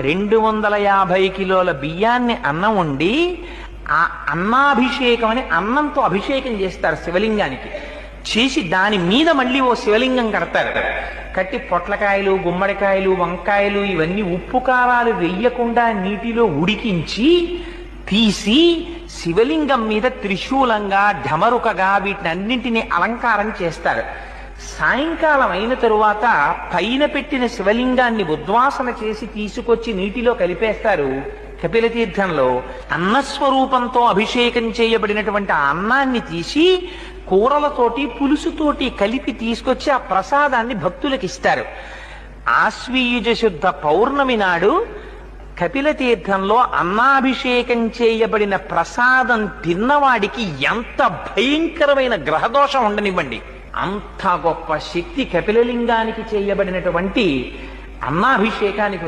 250 కిలోల బియ్యాన్ని అన్నం వండి ఆ అన్నాభిషేకం అని అన్నంతో అభిషేకం చేస్తారు శివలింగానికి. చేసి దాని మీద మళ్ళీ ఓ శివలింగం కడతారు. కట్టి పొట్లకాయలు, గుమ్మడికాయలు, వంకాయలు ఇవన్నీ ఉప్పు కారాలు వెయ్యకుండా నీటిలో ఉడికించి తీసి శివలింగం మీద త్రిశూలంగా, ఢమరుకగా వీటిని అన్నింటినీ అలంకారం చేస్తారు. సాయంకాలం అయిన తరువాత పైన పెట్టిన శివలింగాన్ని ఉద్వాసన చేసి తీసుకొచ్చి నీటిలో కలిపేస్తారు. కపిలతీర్థంలో అన్నస్వరూపంతో అభిషేకం చేయబడినటువంటి ఆ అన్నాన్ని తీసి కూరలతోటి పులుసుతోటి కలిపి తీసుకొచ్చి ఆ ప్రసాదాన్ని భక్తులకు ఇస్తారు. ఆశ్వీయుజ శుద్ధ పౌర్ణమి నాడు కపిలతీర్థంలో అన్నాభిషేకం చేయబడిన ప్రసాదం తిన్నవాడికి ఎంత భయంకరమైన గ్రహదోషం ఉండనివ్వండి, అంత గొప్ప శక్తి కపిలలింగానికి చేయబడినటువంటి అన్నాభిషేకానికి